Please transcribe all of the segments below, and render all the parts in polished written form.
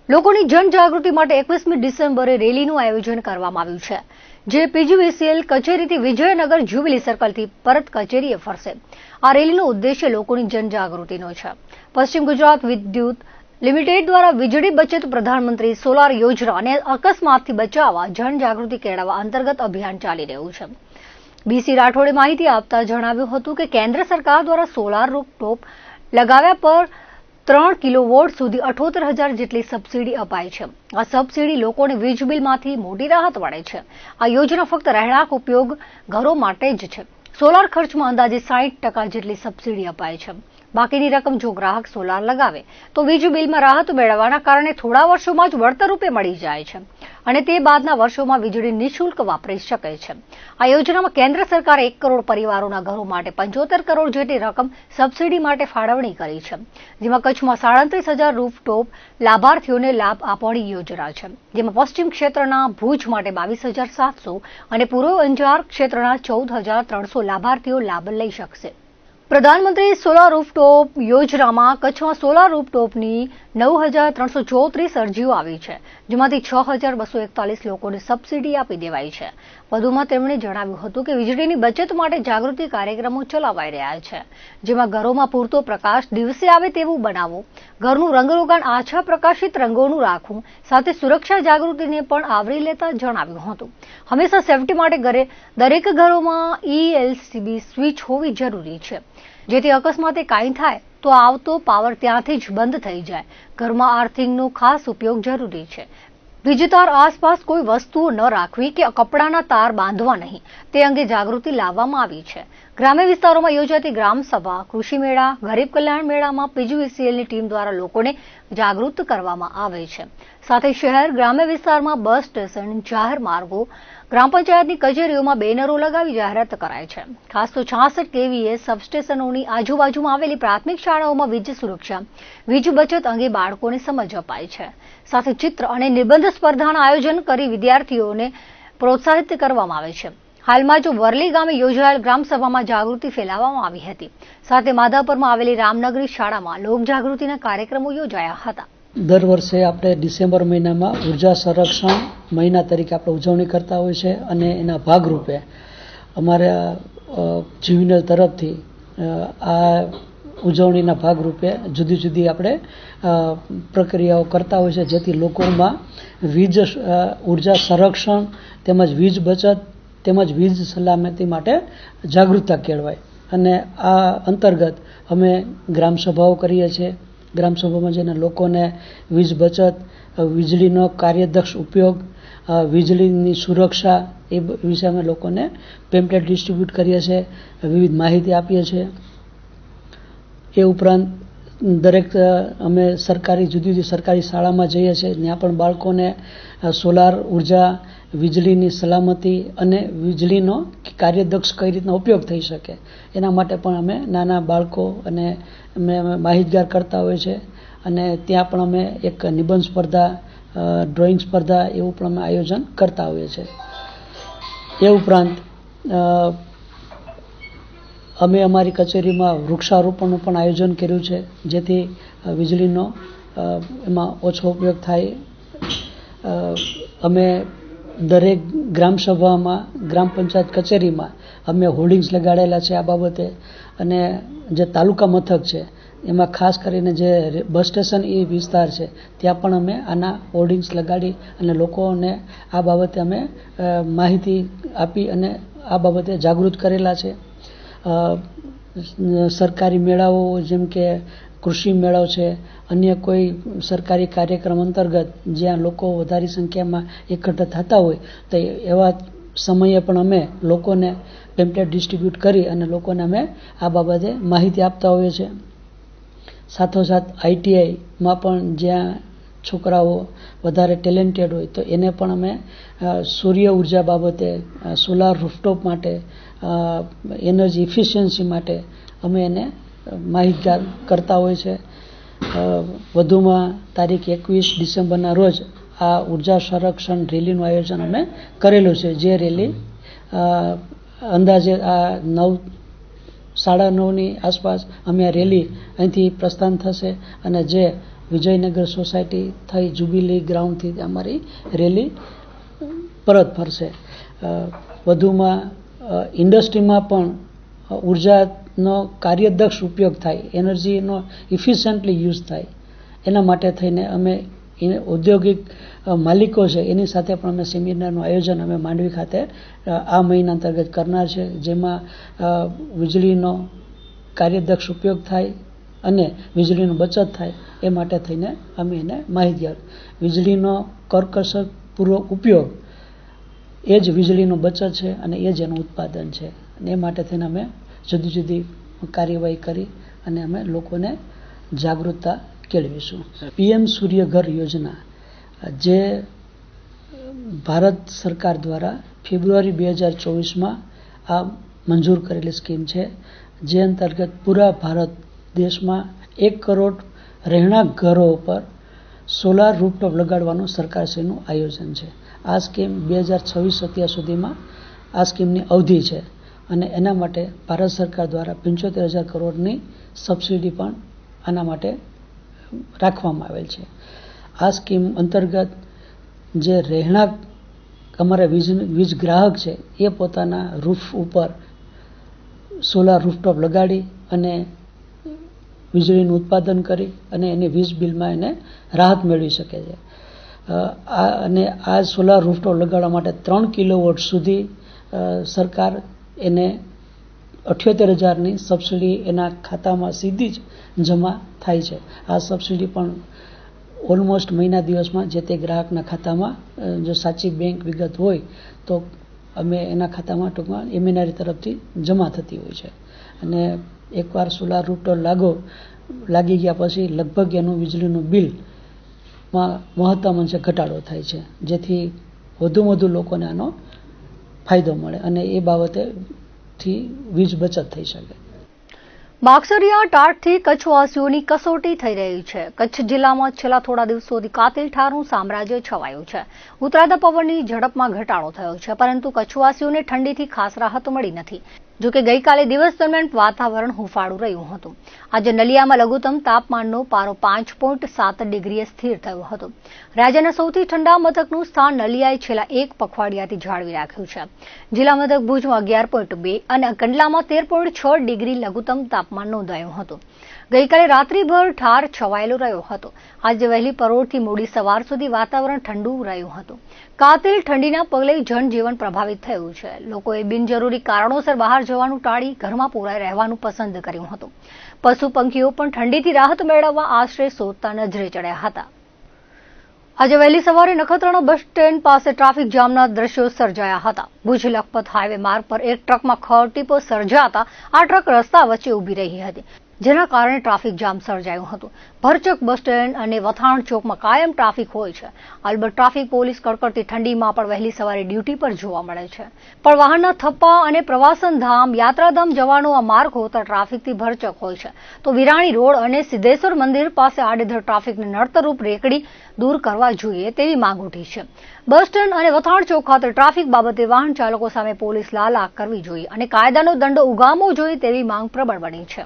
લોકોની જનજાગૃતિ માટે 21મી ડિસેમ્બરે રેલીનું આયોજન કરવામાં આવ્યું છે, જે પીજીવીસીએલ કચેરીથી વિજયનગર જ્યુબિલી સર્કલથી પરત કચેરીએ ફરશે. આ રેલીનો ઉદ્દેશ્ય લોકોની જનજાગૃતિનો છે. પશ્ચિમ ગુજરાત વિદ્યુત લિમિટેડ દ્વારા વીજળી બચત પ્રધાનમંત્રી સોલાર યોજના અને અકસ્માતથી બચાવવા જનજાગૃતિ કેળવવા અંતર્ગત અભિયાન ચાલી રહ્યું છે. બીસી રાઠોડે માહિતી આપતા જણાવ્યું હતું કે કેન્દ્ર સરકાર દ્વારા સોલાર રૂફટોપ લગાવ્યા પર 3 કિલોવોટ સુધી 78,000 જેટલી સબસિડી અપાય છે. આ સબસિડી લોકોને વીજ બિલમાંથી મોટી રાહત મળે છે. આ યોજના ફક્ત રહેણાંક ઉપયોગ ઘરો માટે જ છે. સોલાર ખર્ચમાં અંદાજે 60% જેટલી સબસિડી અપાય છે. બાકીની રકમ જો ગ્રાહક સોલાર લગાવે તો વીજ બિલમાં રાહત મેળવવાના કારણે થોડા વર્ષોમાં જ વળતર રૂપે મળી જાય છે અને તે બાદના વર્ષોમાં વીજળી નિઃશુલ્ક વાપરી શકે છે. આ યોજનામાં કેન્દ્ર સરકારે 1 કરોડ પરિવારોના ઘરો માટે 75 કરોડ જેટલી રકમ સબસિડી માટે ફાળવણી કરી છે, જેમાં કચ્છમાં 37,000 રૂફટોપ લાભાર્થીઓને લાભ આપવાની યોજના છે, જેમાં પશ્ચિમ ક્ષેત્રના ભુજ માટે 22,700 અને પૂર્વ અંજાર ક્ષેત્રના 14,300 લાભાર્થીઓ લાભ લઈ શકશે. પ્રધાનમંત્રી સોલાર રૂફટોપ યોજનામાં કચ્છમાં સોલાર રૂફટોપની 9,334 અરજીઓ આવી છે, જેમાંથી 6,241 લોકોને સબસિડી આપી દેવાઈ છે. વધુમાં તેમણે જણાવ્યું હતું કે વીજળીની બચત માટે જાગૃતિ કાર્યક્રમો ચલાવાઈ રહ્યા છે, જેમાં ઘરોમાં પૂરતો પ્રકાશ દિવસે આવે તેવું બનાવવું, ઘરનું રંગરોગાન આછા પ્રકાશિત રંગોનું રાખવું, સાથે સુરક્ષા જાગૃતિને પણ આવરી લેતા જણાવ્યું હતું. હંમેશા સેફટી માટે દરેક ઘરોમાં ELCB સ્વિચ હોવી જરૂરી છે, જેથી અકસ્માતે કાંઈ થાય તો આવતો પાવર ત્યાંથી જ બંધ થઈ જાય. ઘરમાં આર્થિંગનો ખાસ ઉપયોગ જરૂરી છે. વીજતાર આસપાસ કોઈ વસ્તુઓ ન રાખવી કે કપડાના તાર બાંધવા નહીં, તે અંગે જાગૃતિ લાવવામાં આવી છે. ગ્રામ્ય વિસ્તારોમાં યોજાતી ગ્રામસભા, કૃષિ મેળા, ગરીબ કલ્યાણ મેળામાં પીજીવીસીએલની ટીમ દ્વારા લોકોને જાગૃત કરવામાં આવે છે. સાથે શહેર ગ્રામ્ય વિસ્તારમાં બસ સ્ટેશન, જાહેર માર્ગો, ગ્રામ પંચાયતની કચેરીઓમાં બેનરો લગાવી જાહેરાત કરાય છે. ખાસ તો 66 kVA સબસ્ટેશનોની આજુબાજુમાં આવેલી પ્રાથમિક શાળાઓમાં વીજ સુરક્ષા, વીજ બચત અંગે બાળકોને સમજ અપાય છે. સાથે ચિત્ર અને નિબંધ સ્પર્ધાનું આયોજન કરી વિદ્યાર્થીઓને પ્રોત્સાહિત કરવામાં આવે છે. હાલમાં જો વરલી ગામે યોજાયેલ ગ્રામસભામાં જાગૃતિ ફેલાવવામાં આવી હતી. સાથે માધાપરમાં આવેલી રામનગરી શાળામાં લોકજાગૃતિના કાર્યક્રમો યોજાયા હતા. દર વર્ષે આપણે ડિસેમ્બર મહિનામાં ઉર્જા સંરક્ષણ મહિના તરીકે આપણે ઉજવણી કરતા હોય છે અને એના ભાગરૂપે અમારા જીવીનલ તરફથી આ ઉજવણીના ભાગરૂપે જુદી જુદી આપણે પ્રક્રિયાઓ કરતા હોય છે, જેથી લોકોમાં ઉર્જા સંરક્ષણ તેમજ વીજ બચત તેમજ વીજ સલામતી માટે જાગૃતતા કેળવાય. અને આ અંતર્ગત અમે ગ્રામસભાઓ કરીએ છીએ. ગ્રામસભામાં જઈને લોકોને વીજ બચત, વીજળીનો કાર્યદક્ષ ઉપયોગ, વીજળીની સુરક્ષા એ વિશે અમે લોકોને પેમ્પલેટ ડિસ્ટ્રીબ્યુટ કરીએ છીએ, વિવિધ માહિતી આપીએ છીએ. એ ઉપરાંત દરેક અમે જુદી જુદી સરકારી શાળામાં જઈએ છીએ, ત્યાં પણ બાળકોને સોલાર ઉર્જા, વીજળીની સલામતી અને વીજળીનો કાર્યદક્ષ કઈ રીતના ઉપયોગ થઈ શકે એના માટે પણ અમે નાના બાળકો અને અમે માહિતગાર કરતા હોય છે. અને ત્યાં પણ અમે એક નિબંધ સ્પર્ધા, ડ્રોઈંગ સ્પર્ધા એવું પણ અમે આયોજન કરતા હોઈએ છીએ. એ ઉપરાંત અમે અમારી કચેરીમાં વૃક્ષારોપણનું પણ આયોજન કર્યું છે, જેથી વીજળીનો એમાં ઓછો ઉપયોગ થાય. અમે દરેક ગ્રામસભામાં, ગ્રામ પંચાયત કચેરીમાં અમે હોર્ડિંગ્સ લગાડેલા છે આ બાબતે. અને જે તાલુકા મથક છે એમાં ખાસ કરીને જે બસ સ્ટેશન એ વિસ્તાર છે ત્યાં પણ અમે આના હોર્ડિંગ્સ લગાડી અને લોકોને આ બાબતે અમે માહિતી આપી અને આ બાબતે જાગૃત કરેલા છે. સરકારી મેળાઓ જેમ કે કૃષિ મેળો છે, અન્ય કોઈ સરકારી કાર્યક્રમ અંતર્ગત જ્યાં લોકો વધારે સંખ્યામાં એકઠા થતા હોય તો એવા સમયે પણ અમે લોકોને પેમ્પલેટ ડિસ્ટ્રીબ્યુટ કરી અને લોકોને અમે આ બાબતે માહિતી આપતા હોઈએ છીએ. સાથોસાથ ITIમાં પણ જ્યાં છોકરાઓ વધારે ટેલેન્ટેડ હોય તો એને પણ અમે સૂર્ય ઉર્જા બાબતે, સોલાર રૂફટોપ માટે, એનર્જી ઇફિશિયન્સી માટે અમે એને માહિતગાર કરતા હોય છે. વધુમાં તારીખ 21 ડિસેમ્બરના રોજ આ ઉર્જા સંરક્ષણ રેલીનું આયોજન અમે કરેલું છે, જે રેલી અંદાજે આ 9:30ની આસપાસ અમે આ રેલી અહીંથી પ્રસ્થાન થશે અને જે વિજયનગર સોસાયટી થઈ જ્યુબિલી ગ્રાઉન્ડથી અમારી રેલી પરત ફરશે. વધુમાં ઇન્ડસ્ટ્રીમાં પણ ઉર્જાનો કાર્યદક્ષ ઉપયોગ થાય, એનર્જીનો ઇફિશિયન્ટલી યુઝ થાય, એના માટે થઈને અમે ઔદ્યોગિક માલિકો છે એની સાથે પણ અમે સેમિનારનું આયોજન અમે માંડવી ખાતે આ મહિના અંતર્ગત કરનાર છે, જેમાં વીજળીનો કાર્યદક્ષ ઉપયોગ થાય અને વીજળીનો બચત થાય એ માટે થઈને અમે એને માહિતગાર. વીજળીનો કરકસરપૂર્વક ઉપયોગ એ જ વીજળીનો બચત છે અને એ જ એનું ઉત્પાદન છે, અને એ માટે થઈને અમે જુદી જુદી કાર્યવાહી કરી અને અમે લોકોને જાગૃતતા કેળવીશું. PM સૂર્યઘર યોજના જે ભારત સરકાર દ્વારા ફેબ્રુઆરી 2024માં આ મંજૂર કરેલી સ્કીમ છે, જે અંતર્ગત પૂરા ભારત દેશમાં 1 કરોડ રહેણાંક ઘરો પર સોલાર રૂફટોપ લગાડવાનું સરકારશ્રીનું આયોજન છે. આ સ્કીમ 2026-27 સુધીમાં આ સ્કીમની અવધિ છે અને એના માટે ભારત સરકાર દ્વારા 75,000 કરોડની સબસિડી પણ આના માટે રાખવામાં આવેલ છે. આ સ્કીમ અંતર્ગત જે રહેણાંક અમારા વીજ ગ્રાહક છે એ પોતાના રૂફ ઉપર સોલાર રૂફટોપ લગાડી અને વીજળીનું ઉત્પાદન કરી અને એની વીજ બિલમાં એને રાહત મેળવી શકે છે. અને આ સોલાર રૂફટોપ લગાડવા માટે 3 કિલોવોટ સુધી સરકાર એને 78,000ની સબસિડી એના ખાતામાં સીધી જ જમા થાય છે. આ સબસિડી પણ ઓલમોસ્ટ મહિના દિવસમાં જે તે ગ્રાહકના ખાતામાં જો સાચી બેંક વિગત હોય તો અમે એના ખાતામાં ટૂંકમાં એમએનઆરઈ તરફથી જમા થતી હોય છે. અને એકવાર સોલાર રૂફટોપ લાગી ગયા પછી લગભગ એનું વીજળીનું બિલમાં મહત્તમ અંશે ઘટાડો થાય છે, જેથી વધુ લોકોને આનો ફાયદો મળે અને એ બાબતેથી વીજ બચત થઈ શકે. માગસરિયા ટાઢથી કચ્છવાસીઓની કસોટી થઈ રહી છે. કચ્છ જિલ્લામાં છેલ્લા થોડા દિવસોથી કાતિલ ઠારનું સામ્રાજ્ય છવાયું છે. ઉતરાતા પવનની ઝડપમાં ઘટાડો થયો છે, પરંતુ કચ્છવાસીઓને ઠંડીથી ખાસ રાહત મળી નથી. જોકે ગઈકાલે દિવસ દરમિયાન વાતાવરણ હુંફાળું રહ્યું હતું. આજે નલિયામાં લઘુત્તમ તાપમાનનો પારો 5.7 ડિગ્રીએ સ્થિર થયો હતો. રાજ્યના સૌથી ઠંડા મથકનું સ્થાન નલિયાએ છેલ્લા 1 પખવાડિયાથી જાળવી રાખ્યું છે. જિલ્લા મથક ભુજમાં 11.2 અને કંડલામાં 13.6 ડિગ્રી લઘુત્તમ તાપમાન નોંધાયું હતું. ગઈકાલે રાત્રિભર ઠાર છવાયેલો રહ્યો હતો. આજે વહેલી પરોઢથી મોડી સવાર સુધી વાતાવરણ ઠંડુ રહ્યું હતું. કાતિલ ઠંડીના પગલે જનજીવન પ્રભાવિત થયું છે. લોકોએ બિનજરૂરી કારણોસર બહાર જવાનું ટાળી ઘરમાં પૂરાઈ રહેવાનું પસંદ કર્યું હતું. પશુ પંખીઓ પણ ઠંડીથી રાહત મેળવવા આશ્રય શોધતા નજરે ચડ્યા હતા. આજે વહેલી સવારે નખત્રાણા બસ સ્ટેન્ડ પાસે ટ્રાફિક જામના દ્રશ્યો સર્જાયા હતા. ભુજ લખપત હાઈવે માર્ગ પર એક ટ્રકમાં ખટીપો સર્જાતા આ ટ્રક રસ્તા વચ્ચે ઊભી રહી હતી, જેના કારણે ટ્રાફિક જામ સર્જાયું હતું. ભરચક બસ સ્ટેન્ડ અને વથાણ ચોકમાં કાયમ ટ્રાફિક હોય છે. અલબત્ત ટ્રાફિક પોલીસ કડકડતી ઠંડીમાં પણ વહેલી સવારે ડ્યુટી પર જોવા મળે છે. પણ વાહનના થપ્પા અને પ્રવાસન ધામ યાત્રાધામ જવાનો આ માર્ગ હોતા ટ્રાફિકથી ભરચક હોય છે. તો વિરાણી રોડ અને સિદ્ધેશ્વર મંદિર પાસે આડેધડ ટ્રાફિકને નડતરરૂપ રેકડી દૂર કરવા જોઈએ તેવી માંગ ઉઠી છે. બસ સ્ટેન્ડ અને વથાણ ચોક ખાતે ટ્રાફિક બાબતે વાહન ચાલકો સામે પોલીસ લાલાક કરવી જોઈએ અને કાયદાનો દંડો ઉગામવો જોઈએ તેવી માંગ પ્રબળ બની છે.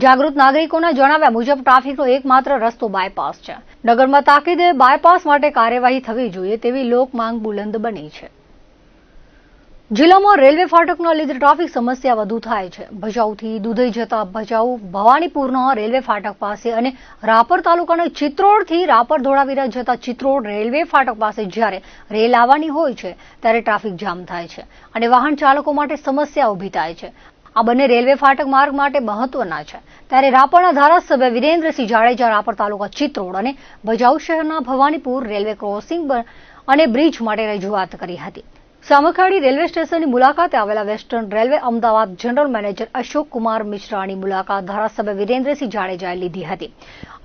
જાગૃત નાગરિકોના જણાવ્યા મુજબ ટ્રાફિકનો એકમાત્ર રસ્તો બાયપાસ છે. નગરમાં તાકીદે બાયપાસ માટે કાર્યવાહી થવી જોઈએ તેવી લોક માંગ બુલંદ બની છે. જિલ્લામાં રેલવે ફાટકના લીધે ટ્રાફિક સમસ્યા વધુ થાય છે. ભચાઉથી દુધઈ જતા ભચાઉ ભવાનીપુરના રેલવે ફાટક પાસે અને રાપર તાલુકાના ચિત્રોડથી રાપર ધોળાવીરા જતા ચિત્રોડ રેલવે ફાટક પાસે જ્યારે રેલ આવવાની હોય છે ત્યારે ટ્રાફિક જામ થાય છે અને વાહન ચાલકો માટે સમસ્યા ઊભી થાય છે. આ બંને રેલવે ફાટક માર્ગ માટે મહત્વના છે. ત્યારે રાપરના ધારાસભ્ય વિરેન્દ્રસિંહ જાડેજા રાપર તાલુકા ચિત્રોડ અને ભચાઉ શહેરના ભવાનીપુર રેલવે ક્રોસિંગ અને બ્રિજ માટે રજૂઆત કરી હતી. સામખાડી રેલવે સ્ટેશનની મુલાકાતે આવેલા western railway Ahmedabad general manager Ashok Kumar મિશ્રાની મુલાકાત ધારાસભ્ય વિરેન્દ્રસિંહ જાડેજાએ લીધી હતી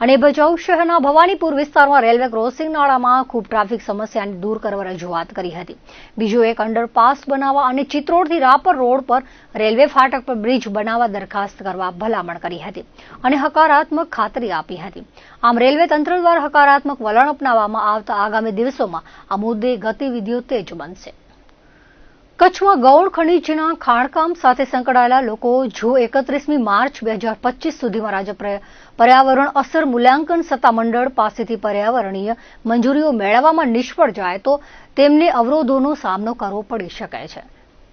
અને ભચાઉ શહેરના ભવાનીપુર વિસ્તારમાં રેલવે ક્રોસિંગ નાળામાં ખૂબ ટ્રાફિક સમસ્યાને દૂર કરવા રજૂઆત કરી હતી. બીજું એક અંડરપાસ બનાવવા અને ચિત્રોડથી રાપર રોડ પર રેલવે ફાટક પર બ્રિજ બનાવવા દરખાસ્ત કરવા ભલામણ કરી હતી અને હકારાત્મક ખાતરી આપી હતી. આમ રેલવે તંત્ર દ્વારા હકારાત્મક વલણ અપનાવવામાં આવતા આગામી દિવસોમાં આ મુદ્દે ગતિવિધિઓ તેજ બનશે. કચ્છમાં ગૌણ ખનીજના ખાણકામ સાથે સંકળાયેલા લોકો જો 31મી માર્ચ 2025 સુધીમાં રાજ્ય પર્યાવરણ અસર મૂલ્યાંકન સત્તામંડળ પાસેથી પર્યાવરણીય મંજૂરીઓ મેળવવામાં નિષ્ફળ જાય તો તેમને અવરોધોનો સામનો કરવો પડી શકે છે.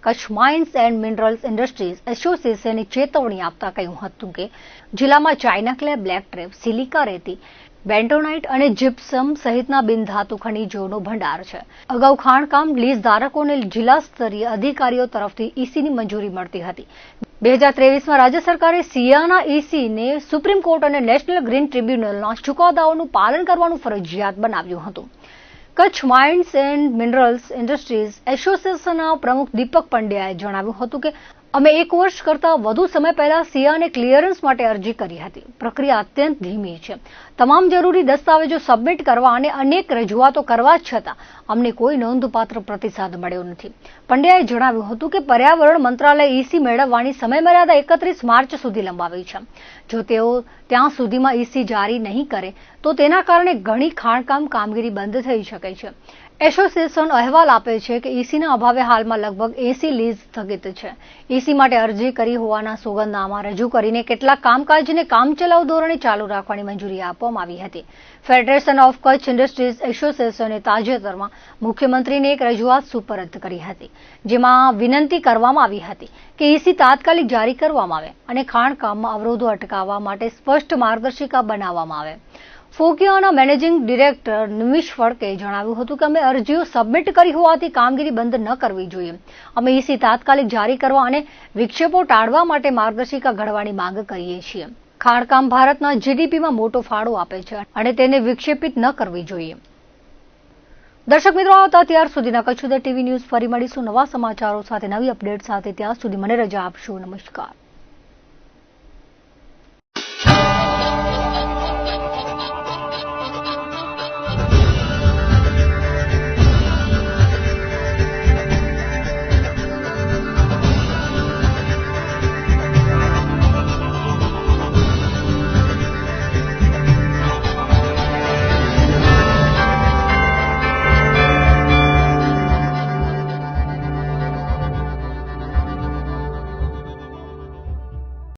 Kutch mines and minerals industries એસોસિએશને ચેતવણી આપતા કહ્યું હતું કે જિલ્લામાં China clay, black trap, silica રેતી, બેન્ટોનાઇટ અને જીપ્સમ સહિતના બિનધાતુ ખનીજોનો ભંડાર છે. અગાઉ ખાણકામ લીઝ ધારકોને જિલ્લા સ્તરીય અધિકારીઓ તરફથી ઈસીની મંજૂરી મળતી હતી. 2023માં રાજ્ય સરકારે સિયાના ઈસીને સુપ્રીમ કોર્ટ અને નેશનલ ગ્રીન ટ્રિબ્યુનલના ચુકાદાઓનું પાલન કરવાનું ફરજિયાત બનાવ્યું હતું. Kutch mines and minerals industries એસોસિએશનના પ્રમુખ દીપક પંડ્યાએ જણાવ્યું હતું કે અમે 1 વર્ષ કરતાં વધુ સમય પહેલા સિયાને ક્લિયરન્સ માટે અરજી કરી હતી. પ્રક્રિયા અત્યંત ધીમી છે. તમામ જરૂરી દસ્તાવેજો સબમિટ કરવા અને અનેક રજૂઆતો કરવા છતાં અમને કોઈ નોંધપાત્ર પ્રતિસાદ મળ્યો નથી. પંડ્યાએ જણાવ્યું હતું કે પર્યાવરણ મંત્રાલય ઈસી મેળવવાની સમયમર્યાદા 31 માર્ચ સુધી લંબાવી છે. જો તેઓ ત્યાં સુધીમાં ઈસી જારી નહીં કરે તો તેના કારણે ઘણી ખાણકામ કામગીરી બંધ થઈ શકે છે. એસોસિએશન અહેવાલ આપે છે કે ઈસીના અભાવે હાલમાં લગભગ 80 લીઝ સ્થગિત છે. ઈસી માટે અરજી કરી હોવાના સોગંદનામા રજૂ કરીને કેટલાક કામકાજને કામચલાઉ ધોરણે ચાલુ રાખવાની મંજૂરી આપવામાં આવી હતી. ફેડરેશન ઓફ કચ્છ ઇન્ડસ્ટ્રીઝ એસોસિએશને તાજેતરમાં મુખ્યમંત્રીને એક રજૂઆત સુપરત કરી હતી, જેમાં વિનંતી કરવામાં આવી હતી કે ઈસી તાત્કાલિક જારી કરવામાં આવે અને ખાણકામમાં અવરોધો અટકાવવા માટે સ્પષ્ટ માર્ગદર્શિકા બનાવવામાં આવે. ફોકિયાના મેનેજિંગ ડિરેક્ટર નિમિષ ફડકે જણાવ્યું હતું કે અમે અરજીઓ સબમિટ કરી હોવાથી કામગીરી બંધ ન કરવી જોઈએ. અમે ઈસી તાત્કાલિક જારી કરવા અને વિક્ષેપો ટાળવા માટે માર્ગદર્શિકા ઘડવાની માંગ કરીએ છીએ. ખાણકામ ભારતના જીડીપીમાં મોટો ફાળો આપે છે અને તેને વિક્ષેપિત ન કરવી જોઈએ. દર્શક મિત્રો, આવતા ત્યાર સુધીના કચ્છ ઉદય ટીવી ન્યૂઝ ફરી મળીશું નવા સમાચારો સાથે, નવી અપડેટ સાથે. ત્યાં સુધી મને રજા આપશો. નમસ્કાર.